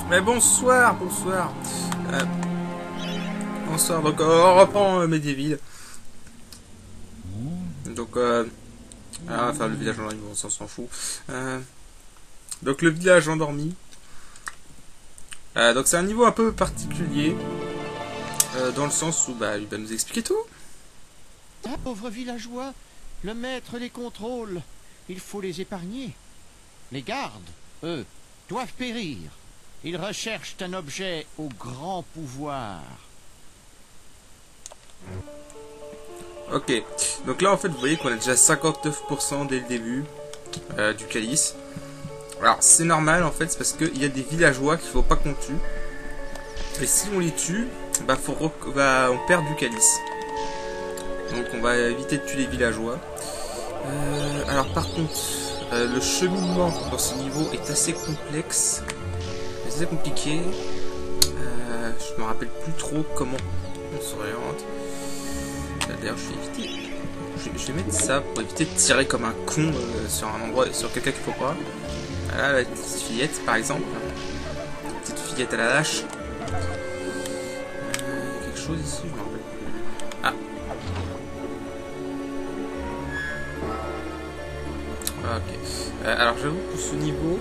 Mais bonsoir, bonsoir. Bonsoir, donc on reprend Medieval. Donc, enfin le village endormi, on s'en fout. Donc le village endormi. Donc c'est un niveau un peu particulier. Dans le sens où il va nous expliquer tout. Ah, pauvres villageois, le maître les contrôle. Il faut les épargner. Les gardes, eux, doivent périr. Ils recherchent un objet au grand pouvoir. Ok, donc là en fait vous voyez qu'on a déjà 59% dès le début du calice. Alors c'est normal en fait, c'est parce qu'il y a des villageois qu'il faut pas qu'on tue. Et si on les tue, on perd du calice. Donc on va éviter de tuer les villageois. Alors par contre, le cheminement dans ce niveau est assez complexe. C'est assez compliqué. Je me rappelle plus trop comment on s'oriente. D'ailleurs je vais éviter. Je vais mettre ça pour éviter de tirer comme un con sur un endroit, sur quelqu'un qu'il faut pas. Voilà la petite fillette par exemple. Petite fillette à la lâche. Quelque chose ici, je me rappelle plus. Ah. Ok. Alors j'avoue que ce niveau,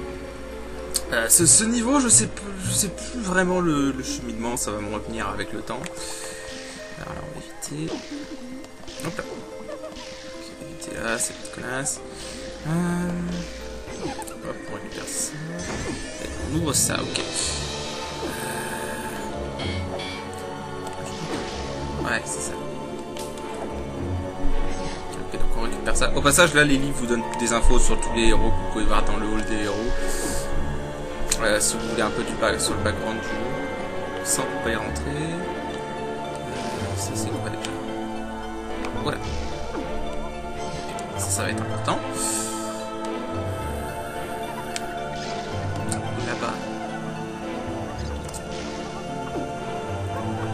ce niveau, je sais plus vraiment le cheminement, ça va me revenir avec le temps. Alors on va éviter. Hop là. Okay, éviter là, cette petite connasse. Hop, on récupère ça. Et on ouvre ça, ok. Ouais, c'est ça. Ok, donc on récupère ça. Au passage, là, les livres vous donnent des infos sur tous les héros que vous pouvez voir dans le hall des héros. Si vous voulez un peu sur le background du jeu. Ça, on peut pas y rentrer. Ça, c'est quoi déjà? Voilà. Ça va être important. Là-bas.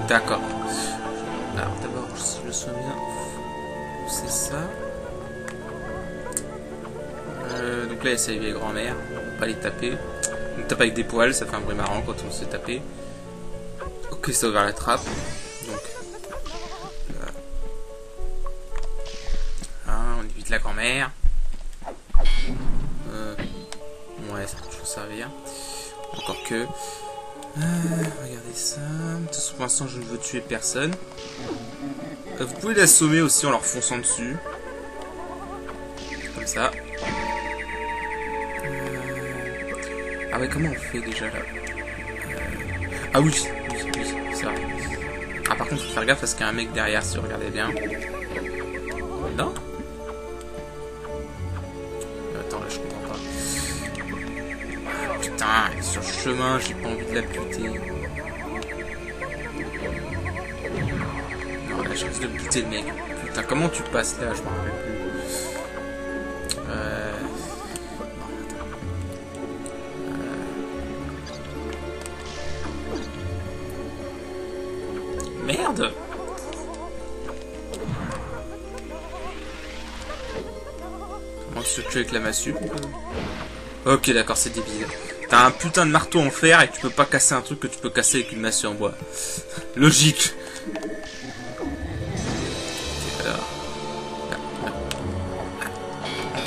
D'accord. Alors d'abord, si je me souviens, c'est ça. Donc là, il y a sa vieille grand-mère. On va pas les taper. On tape avec des poils, ça fait un bruit marrant quand on se fait taper. Ok, ça a ouvert la trappe. Donc, là. Ah, on évite la grand-mère. Ouais, ça peut toujours servir. Encore que. Regardez ça. De toute façon, pour l'instant, je ne veux tuer personne. Vous pouvez l'assommer aussi en leur fonçant dessus. Comme ça. Ah ouais, comment on fait déjà là? Ah oui, c'est vrai. Ah par contre, faut faire gaffe parce qu'il y a un mec derrière si vous regardez bien. Non? Attends, là je comprends pas. Ah, putain, elle est sur le chemin, j'ai pas envie de la buter. Non, là je risque de buter le mec. Putain, comment tu passes là? Je m'en rappelle plus. Merde! Comment se tue avec la massue? Ok, d'accord, c'est débile. T'as un putain de marteau en fer et tu peux pas casser un truc que tu peux casser avec une massue en bois. Logique. Ok, alors.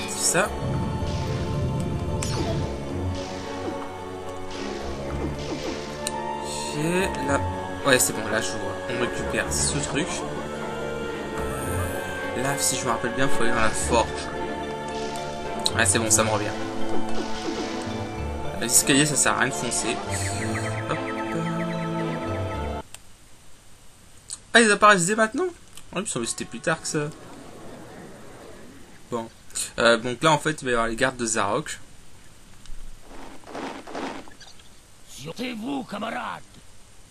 C'est ça. Ok, là. Ouais, c'est bon, là je vois. On récupère ce truc. Là, si je me rappelle bien, il faut aller dans la forge. Ouais, c'est bon, ça me revient. L'escalier, ça sert à rien de foncer. Hop. Ah, ils apparaissent dès maintenant? Oh, il me semblait que c'était plus tard que ça. Bon. Donc là, en fait, il va y avoir les gardes de Zarok. Sortez-vous, camarades!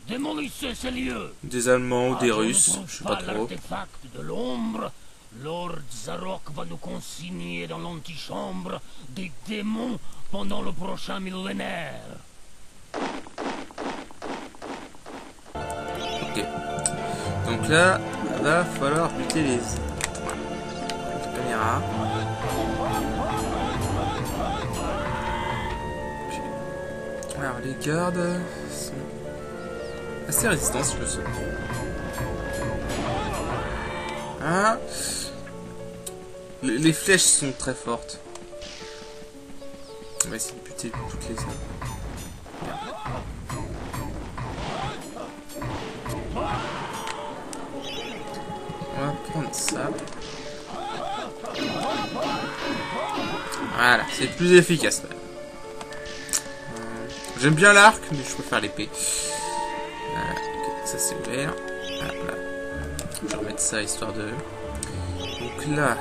Démolissez ces lieux! Des Allemands ou des Russes, je sais pas trop. L'artefact de l'ombre, Lord Zarok va nous consigner dans l'antichambre des démons pendant le prochain millénaire. Ok. Donc là, va falloir buter les caméras. Alors les gardes sont assez résistants si je me souviens. Ah. Les flèches sont très fortes. On va essayer de buter toutes les armes. On va prendre ça. Voilà, c'est plus efficace. J'aime bien l'arc, mais je préfère l'épée. Okay, ça c'est ouvert. Voilà. Je vais remettre ça histoire de... Donc là...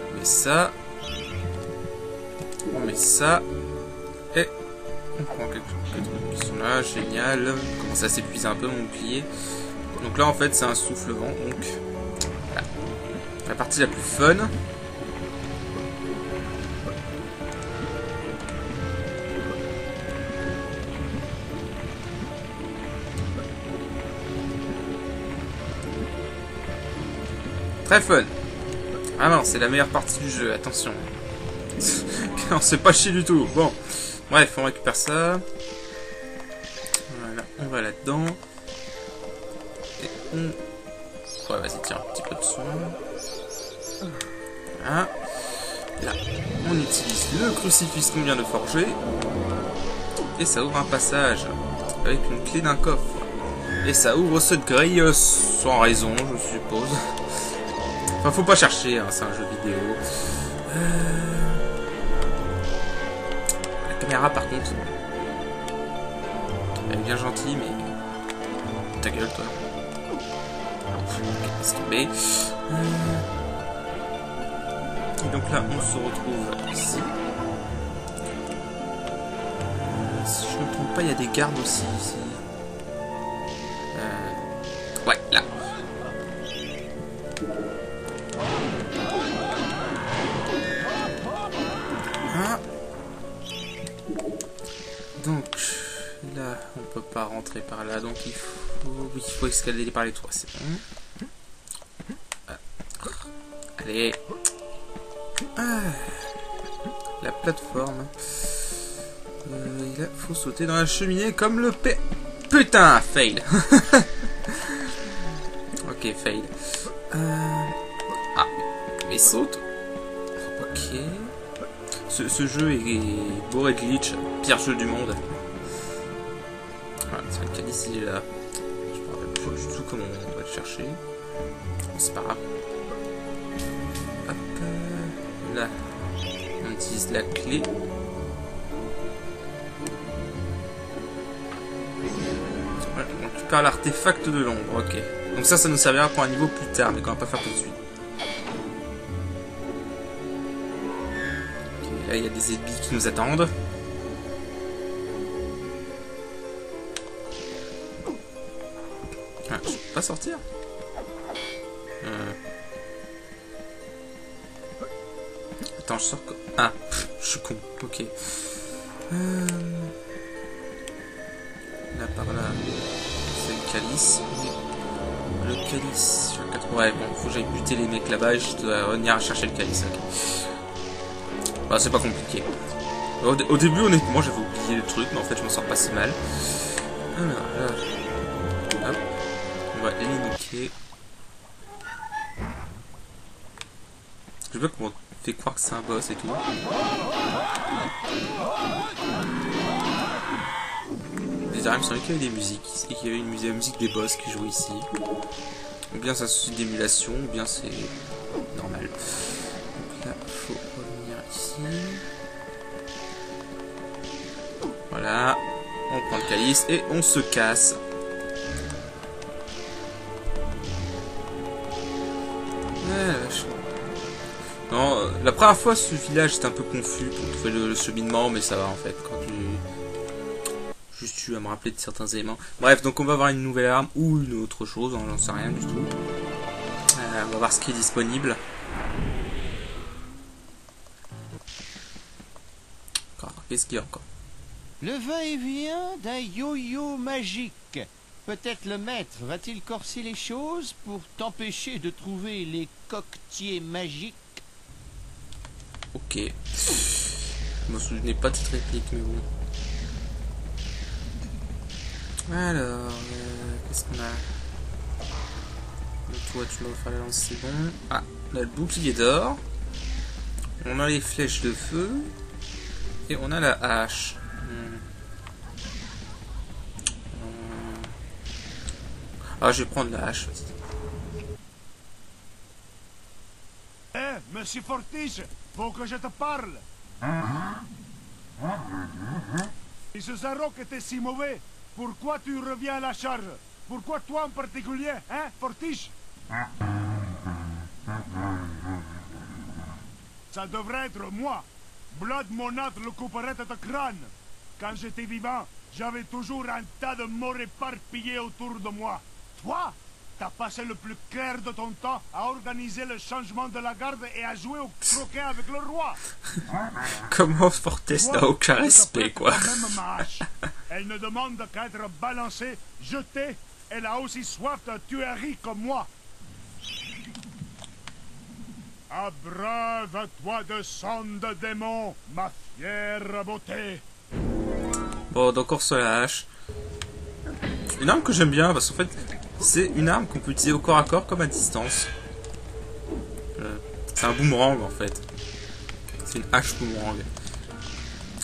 On met ça. On met ça. Et... On prend quelques trucs qui sont là. Génial. On commence à s'épuiser un peu mon bouclier. Donc là en fait c'est un souffle-vent. Donc... Voilà. La partie la plus fun. Très fun. Ah non, c'est la meilleure partie du jeu, attention. On s'est pas chier du tout. Bon, bref, on récupère ça. Voilà, on va là-dedans. Et on... Ouais, vas-y, tiens, un petit peu de soin. Voilà. Là, on utilise le crucifix qu'on vient de forger. Et ça ouvre un passage avec une clé d'un coffre. Et ça ouvre cette grille sans raison, je suppose. Enfin, faut pas chercher, hein, c'est un jeu vidéo. La caméra, par contre, elle est bien gentille, mais... Ta gueule, toi. Laisse tomber. Et donc là, on se retrouve ici. Si je ne me trompe pas, il y a des gardes aussi, ici. Ouais, là. Donc, là, on peut pas rentrer par là, donc il faut escalader par les toits, c'est bon. Allez. Ah. La plateforme. Et là, faut sauter dans la cheminée comme le Putain, fail. Ok, fail. Ah, mais saute. Ok. Ce jeu est bourré de glitch, pire jeu du monde. Voilà, c'est le calice, il est là. Je me rappelle plus du tout comment on doit le chercher. C'est pas grave. Hop, là, on utilise la clé. Voilà, on récupère l'artefact de l'ombre, ok. Donc ça nous servira pour un niveau plus tard, mais qu'on va pas faire tout de suite. Là, il y a des ennemis qui nous attendent. Ah, je peux pas sortir. Attends, je sors... Ah, je suis con. Ok. Là, par là, c'est le calice. Le calice... Ouais, bon, faut que j'aille buter les mecs là-bas et je dois revenir chercher le calice. Okay. Bah, c'est pas compliqué. Au début, honnêtement, j'avais oublié le truc, mais en fait, je m'en sors pas si mal. Alors, là... Hop. On va éliminer. Je sais pas comment on fait croire que c'est un boss et tout. Déjà, il me semblait qu'il y avait des musiques. Et qu'il y avait une musique des boss qui jouait ici. Ou bien ça c'est d'émulation, ou bien c'est normal. Donc là, faut revenir ici. Voilà. On prend le calice et on se casse. Non, la première fois ce village était un peu confus pour trouver le cheminement, mais ça va en fait quand tu juste eu à me rappeler de certains éléments. Bref, donc on va avoir une nouvelle arme ou une autre chose, j'en sais rien du tout. On va voir ce qui est disponible. Qu'est-ce qu'il y a encore? Le va-et-vient d'un yo-yo magique. Peut-être le maître va-t-il corser les choses pour t'empêcher de trouver les coquetiers magiques? Ok. Je me souvenais pas de cette réplique, mais bon. Alors, qu'est-ce qu'on a? Toi, tu m'as offert la lance, c'est bon. Ah, on a le bouclier d'or. On a les flèches de feu. Et on a la hache. Ah, je vais prendre la hache. Eh, monsieur Fortiche, faut que je te parle. Si ce Zarok était si mauvais, pourquoi tu reviens à la charge? Pourquoi toi en particulier, hein, Fortiche? Ça devrait être moi. Blood Monat le couperait à ton crâne. Quand j'étais vivant, j'avais toujours un tas de morts éparpillés autour de moi. Toi, t'as passé le plus clair de ton temps à organiser le changement de la garde et à jouer au croquet avec le roi. Comment Fortes n'a aucun respect, quoi. Même ma hache. Elle ne demande qu'à être balancée, jetée. Elle a aussi soif de tuerie comme moi. Abreuve toi de sang de démon, ma fière beauté. Bon, donc on reçoit la hache. Une arme que j'aime bien, parce qu'en fait, c'est une arme qu'on peut utiliser au corps à corps comme à distance. C'est un boomerang, en fait. C'est une hache boomerang.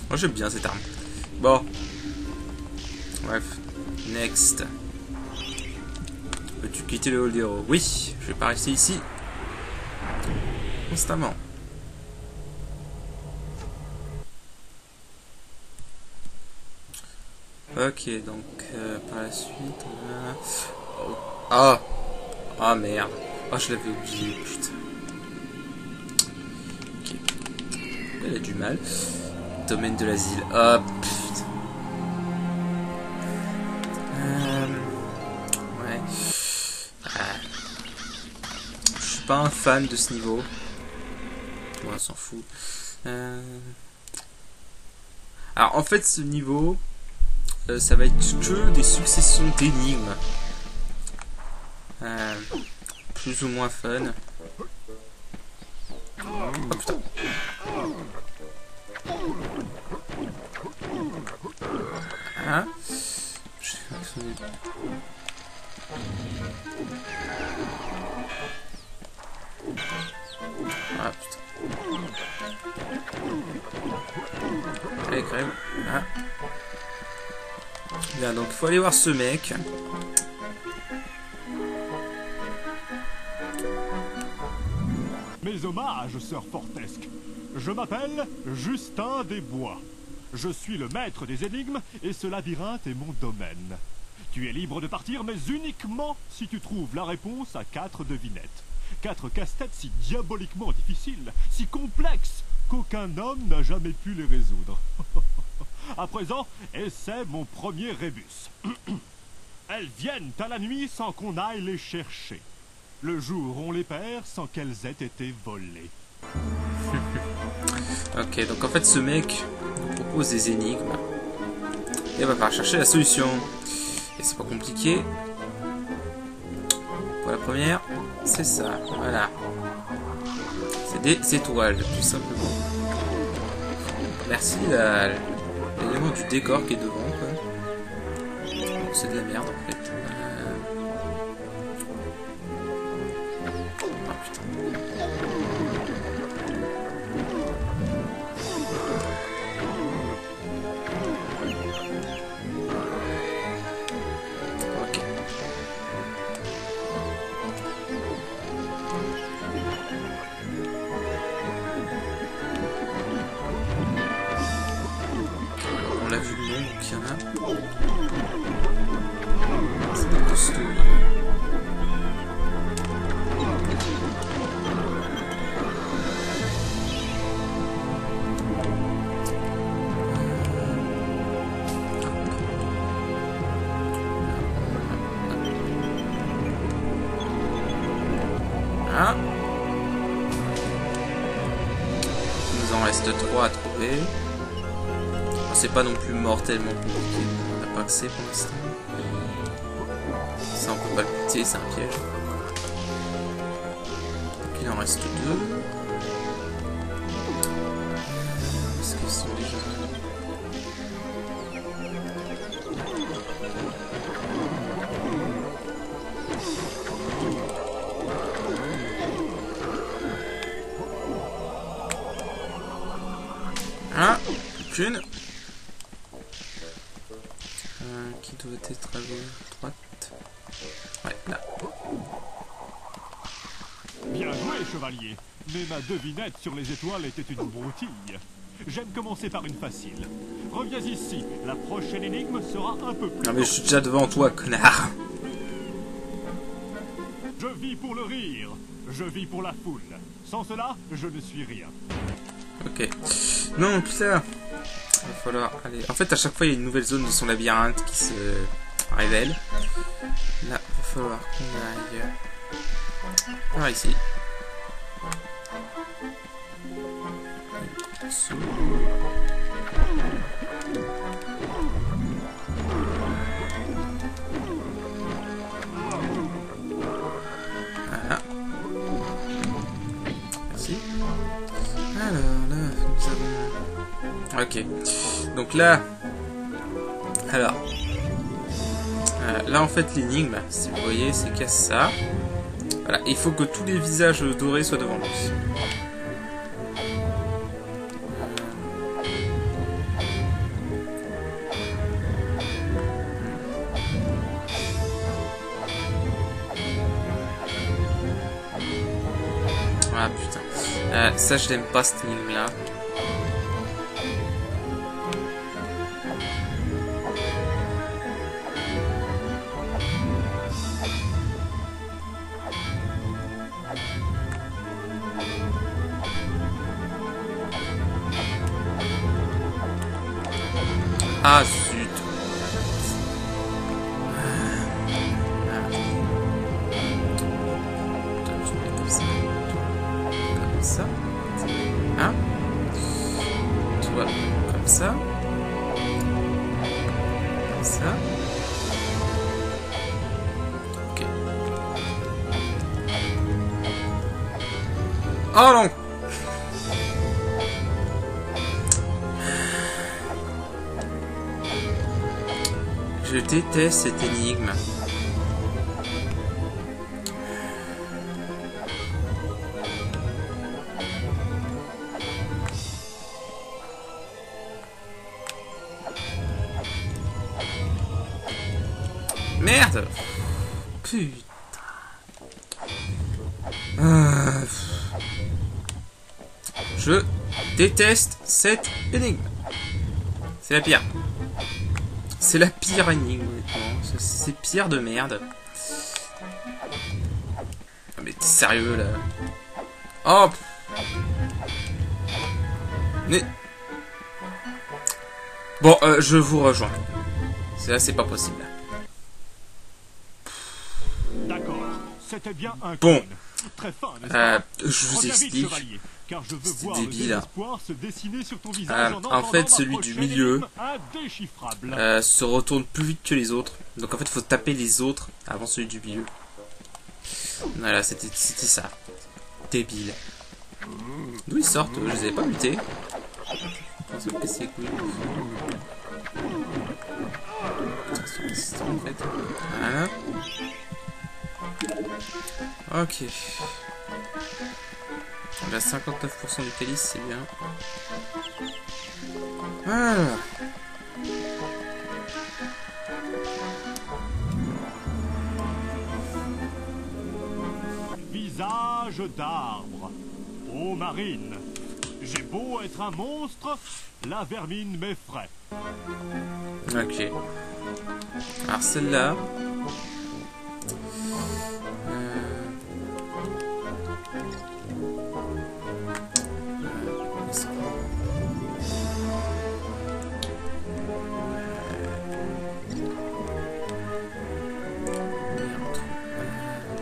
Moi, j'aime bien cette arme. Bon. Bref. Next. Peux-tu quitter le hall des héros? Oui, je vais pas rester ici constamment. Ok, donc par la suite on a... Oh. Ah. Ah merde. Ah, je l'avais oublié, putain. Ok. Elle a du mal. Domaine de l'asile. Ah putain. Ouais. Je suis pas un fan de ce niveau. Bon, on s'en fout. Alors en fait ce niveau, ça va être que des successions d'énigmes. Plus ou moins fun. Oh putain. Hein? Ah putain. Allez, crève. Ah. Bien, donc il faut aller voir ce mec. Mes hommages, sœur Fortesque. Je m'appelle Justin des Bois. Je suis le maître des énigmes et ce labyrinthe est mon domaine. Tu es libre de partir, mais uniquement si tu trouves la réponse à 4 devinettes. 4 casse-têtes si diaboliquement difficiles, si complexes, qu'aucun homme n'a jamais pu les résoudre. À présent, essaie mon premier rébus. Elles viennent à la nuit sans qu'on aille les chercher. Le jour, on les perd sans qu'elles aient été volées. Ok, donc en fait, ce mec nous propose des énigmes. Et va falloir chercher la solution. Et c'est pas compliqué. Pour la première, c'est ça. Voilà. C'est des étoiles, tout simplement. Merci l'élément du décor qui est devant, quoi. C'est de la merde, en fait. Oh putain. Ok. On a vu le nom, donc il y en a. C'est des costauds. Ah. Il nous en reste 3 à trouver. C'est pas non plus mortellement compliqué. On n'a pas accès pour l'instant. Ça, on peut pas le buter, c'est un piège. Donc il en reste 2. Qu'est-ce que ils sont déjà... Ah, qu'une. Qui doit être à droite. Ouais, là. Bien joué, chevalier. Mais ma devinette sur les étoiles était une broutille. J'aime commencer par une facile. Reviens ici. La prochaine énigme sera un peu plus... Non mais je suis déjà devant toi, connard. Je vis pour le rire. Je vis pour la foule. Sans cela, je ne suis rien. Ok. Non, tout ça. Il va falloir aller... En fait, à chaque fois, il y a une nouvelle zone de son labyrinthe qui se révèle. Là, il va falloir qu'on aille... par ici. Voilà. Merci. Alors là, nous avons... Ok. Donc là... Alors... là, en fait, l'énigme, si vous voyez, c'est qu'il y a ça. Voilà, il faut que tous les visages dorés soient devant lui. Ah putain. Ça, je l'aime pas, cette énigme-là. Ah zut. Comme ça. Hein? Toi, comme ça. Comme ça. Ok. Oh non! Je déteste cette énigme. Merde! Putain. Je déteste cette énigme. C'est la pire. C'est la pire énigme, honnêtement. C'est pire de merde. Ah, mais t'es sérieux, là? Oh! Mais... Bon, je vous rejoins. C'est pas possible. D'accord. C'était bien un Bon. Très fin, n'est-ce pas? Je vous Reviens vite, explique. chevalier, car je veux C'est voir débile, le hein. désespoir se dessiner sur ton visage En fait, celui du milieu indéchiffrable. se retourne plus vite que les autres. Donc en fait, il faut taper les autres avant celui du milieu. Voilà, c'était ça. Débile. D'où ils sortent? Je les avais pas butés. Je pense que c'est cool. En fait. Voilà. Ok. On a 59% du calice, c'est bien. Voilà. Visage d'arbre. Ô marine, j'ai beau être un monstre, la vermine m'effraie. Ok. Alors celle-là.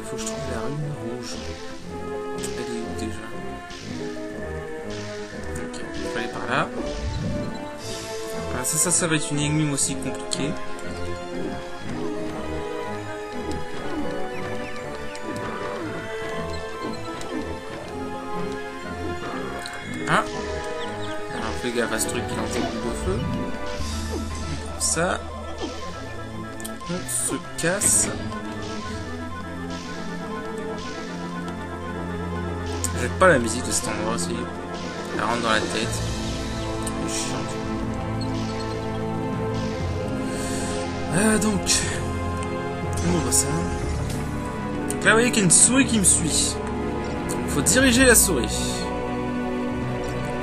Faut que je trouve la rune rouge. Elle est où déjà? Ok, il faut aller par là. Ah, ça va être une énigme aussi compliquée. Ah! Alors, en fais gaffe à ce truc qui lance des boules de feu. On prend ça. On se casse. J'aime pas la musique de cet endroit aussi. Elle rentre dans la tête. Elle est chiante. Donc, on ouvre ça. Donc là, vous voyez qu'il y a une souris qui me suit. Il faut diriger la souris.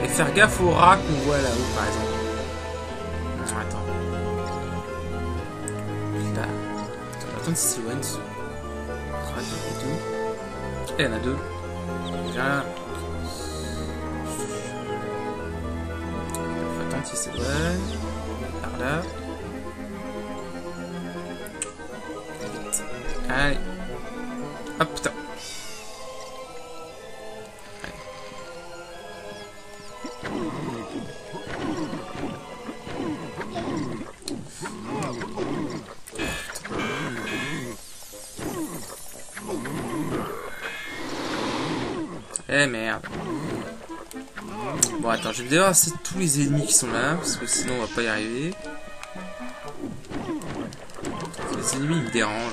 Et faire gaffe au rat qu'on voit là-haut, par exemple. Non, attends. Là. Attends, si c'est loin. Rat et tout. Et il y en a deux. Déjà. Faut attendre si c'est loin. Par là. Allez. Hop, putain. Allez. Eh merde. Bon, attends, je vais débarrasser tous les ennemis qui sont là, parce que sinon on va pas y arriver. Les ennemis ils me dérangent.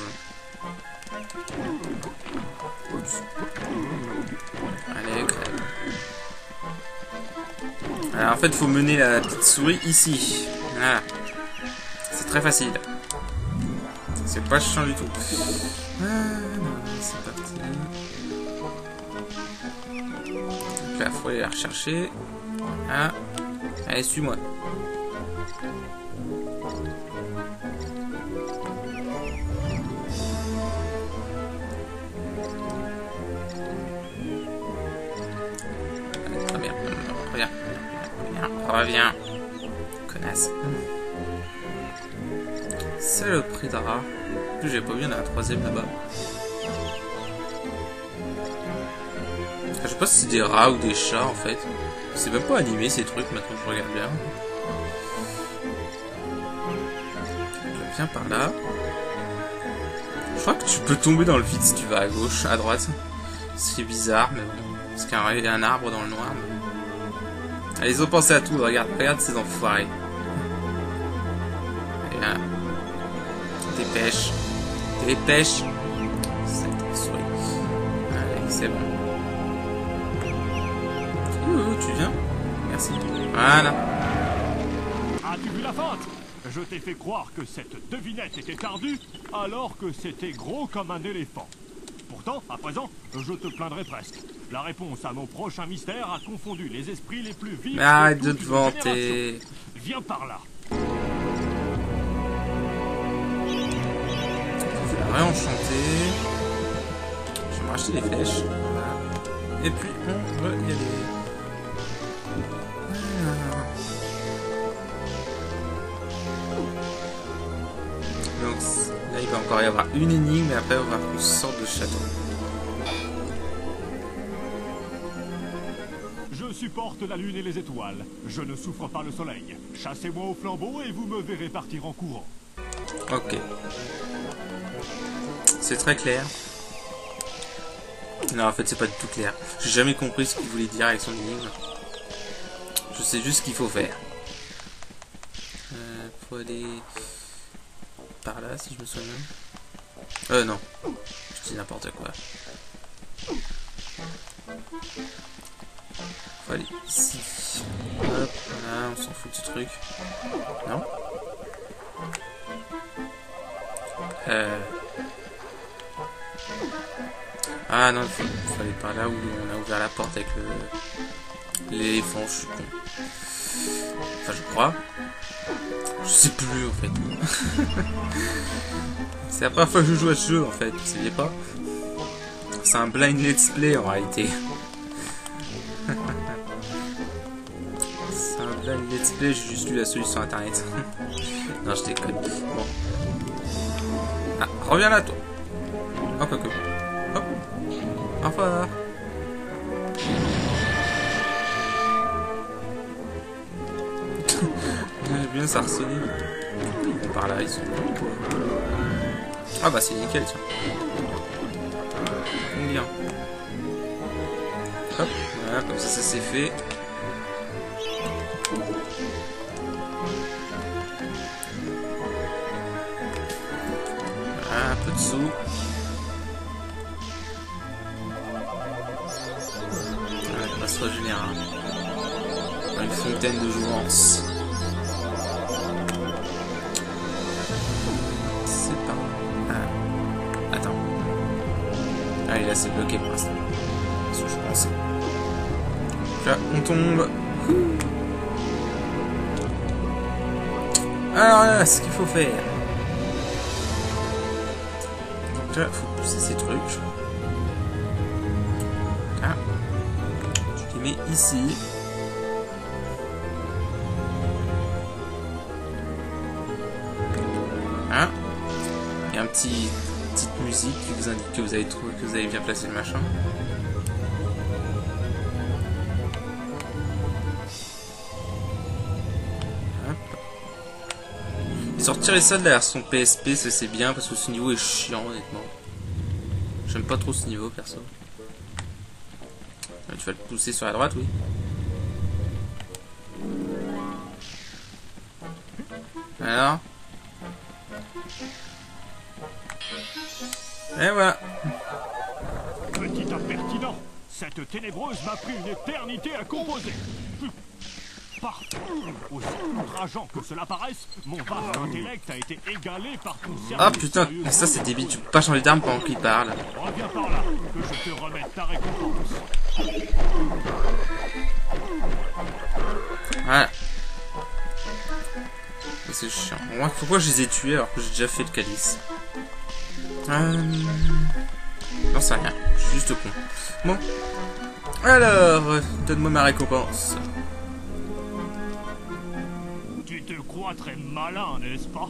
Allez, crève. Alors en fait, faut mener la petite souris ici. Voilà. C'est très facile. C'est pas chiant du tout. C'est parti. Donc là, faut aller la rechercher. Ah. Allez, suis-moi. Reviens. Connasse. Saloperie de rat. En plus, j'ai pas vu, il y en a un troisième là-bas. Je sais pas si c'est des rats ou des chats en fait. C'est même pas animé ces trucs maintenant que je regarde bien. Je viens par là. Je crois que tu peux tomber dans le vide si tu vas à gauche, à droite. Ce qui est bizarre, mais bon. Parce qu'il y a un arbre dans le noir. Mais... Allez, ils ont pensé à tout, regarde ces enfoirés. Et là. Dépêche. Dépêche. Allez, c'est bon. Tu viens? Merci. Voilà. As-tu vu la feinte? Je t'ai fait croire que cette devinette était ardue, alors que c'était gros comme un éléphant. Pourtant, à présent, je te plaindrai presque. La réponse à mon prochain mystère a confondu les esprits les plus vifs. Mais arrête de te vanter. Viens par là. Je vais réenchanter. Je vais me racheter des flèches. Voilà. Et puis, on va y aller. Donc là, il va encore y avoir une énigme et après, on va voir une sorte de château. Je supporte la lune et les étoiles. Je ne souffre pas le soleil. Chassez-moi au flambeau et vous me verrez partir en courant. Ok. C'est très clair. Non, en fait, c'est pas du tout clair. J'ai jamais compris ce qu'il voulait dire avec son énigme. Je sais juste ce qu'il faut faire. Faut aller par là, si je me souviens. Non. Je dis n'importe quoi. Faut aller ici. Hop, voilà, on s'en fout du truc. Non. Ah non, il faut aller par là où on a ouvert la porte avec l'éléphant, je suis con. Enfin, je crois. Je sais plus, en fait. C'est la première fois que je joue à ce jeu, en fait. Vous saviez pas? C'est un blind let's play, en réalité. C'est un blind let's play, j'ai juste lu la solution internet. Non, je déconne. Bon. Ah, reviens là, toi. Oh, quoique. Hop. Au revoir. Bien ça ressonner. Par là, ils sont bons, quoi. Ah bah c'est nickel, tiens. Combien? Hop, voilà, comme ça c'est fait. Un peu de sous. On va se régénérer. Une fontaine de jouvence. C'est pas... Ah. Attends. Ah, il est assez bloqué pour l'instant. C'est ce que je pense. Là, on tombe. Alors là, ce qu'il faut faire. Donc là, il faut pousser ces trucs. Là. Je les mets ici. Hein? Il y a petite musique qui vous indique que vous avez trouvé, que vous avez bien placé le machin. Hop. Ils ont retiré ça de la version PSP, ça c'est bien parce que ce niveau est chiant honnêtement. J'aime pas trop ce niveau perso. Tu vas le pousser sur la droite, oui. Alors. Et voilà. Petit impertinent, cette ténébreuse m'a pris une éternité à composer. Partout, aussi outrageant que cela paraisse, mon vaste intellect a été égalé par ton service. Ah putain, ça c'est débile, tu peux pas changer d'arme pendant qu'il parle. Reviens par là, que je te remette ta récompense. Voilà. C'est chiant. Moi, pourquoi je les ai tués alors que j'ai déjà fait le calice? Non, c'est rien. Je suis juste con. Bon. Alors, donne-moi ma récompense. Tu te crois très malin, n'est-ce pas?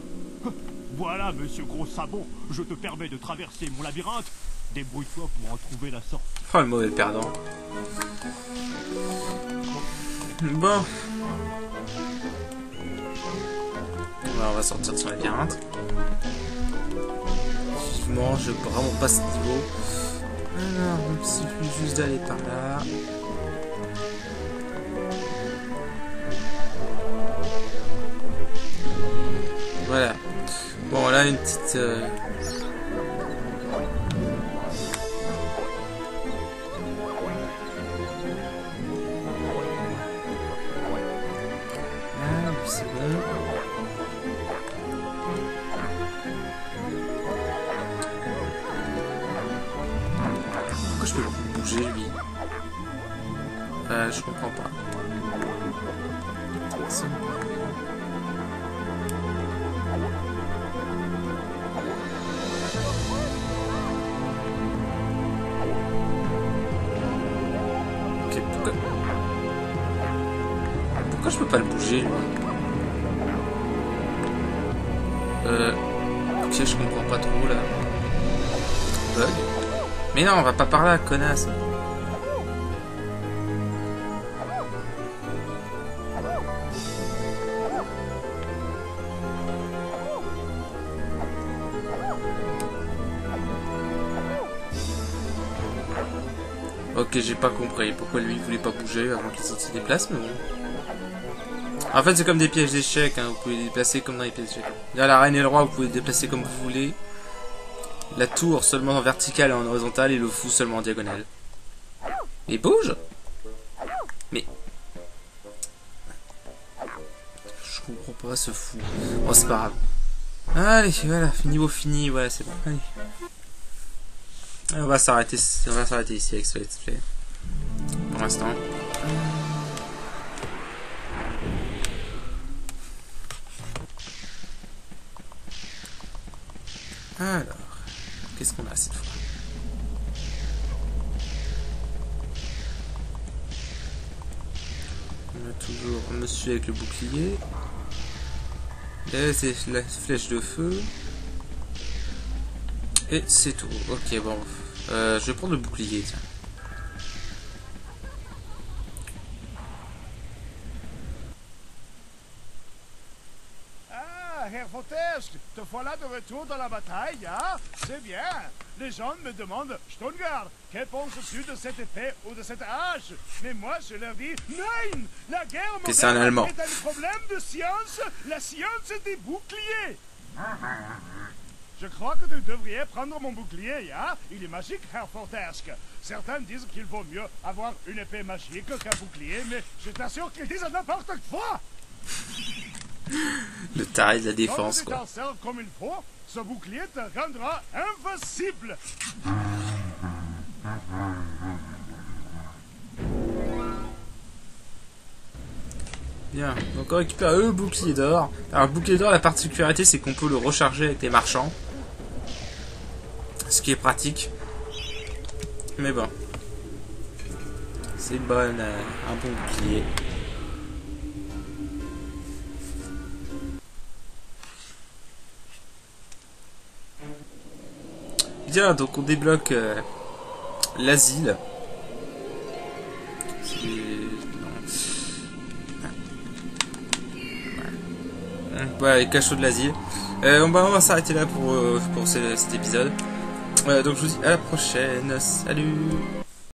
Voilà, monsieur Gros Sabot, je te permets de traverser mon labyrinthe. Débrouille-toi pour en trouver la sortie. Oh, le mauvais perdant. Bon. On va sortir de son labyrinthe. Vivement, je peux vraiment pas ce niveau. Alors, il suffit juste d'aller par là. Voilà. Bon, là, une petite... Ah, c'est bon. Pourquoi je peux pas bouger, lui? Je comprends pas. C'est bon. Pourquoi je peux pas le bouger, lui? Ok, je comprends pas trop, là. Bug. Mais non, on va pas par là, connasse. Ok, j'ai pas compris pourquoi lui il voulait pas bouger avant qu'il se déplace, mais bon. En fait, c'est comme des pièges d'échecs, hein. Vous pouvez les déplacer comme dans les pièges d'échecs. Là, la reine et le roi, vous pouvez les déplacer comme vous voulez. La tour seulement en verticale et en horizontale, et le fou seulement en diagonale. Mais bouge! Mais... je comprends pas ce fou. Bon, c'est pas grave. Allez, voilà, niveau fini, voilà, c'est bon. Allez. On va s'arrêter ici avec ce let's play. Pour l'instant. Alors, qu'est-ce qu'on a cette fois? On a toujours monsieur avec le bouclier. Là, c'est la flèche de feu. Et c'est tout. Ok, bon. Je vais prendre le bouclier, tiens. Ah, Herr Fortesque, te voilà de retour dans la bataille, hein? C'est bien. Les gens me demandent, Stonegard, que penses-tu de cette épée ou de cette hache? Mais moi, je leur dis, nein! La guerre c'est un Allemand. est un problème de science, la science des boucliers. Je crois que tu devrais prendre mon bouclier, hein? Il est magique, Herr Fortesque. Certains disent qu'il vaut mieux avoir une épée magique qu'un bouclier, mais je t'assure qu'ils disent n'importe quoi! Le taré de la Quand défense, tu quoi. t'en sers comme il faut, ce bouclier te rendra invincible! Bien, donc on récupère le bouclier d'or. Alors le bouclier d'or, la particularité c'est qu'on peut le recharger avec les marchands. Ce qui est pratique. Mais bon. C'est une bonne, un bon bouclier. Bien, donc on débloque l'asile. Ouais, cachot de l'asile. On va s'arrêter là pour cet épisode. Donc je vous dis à la prochaine. Salut!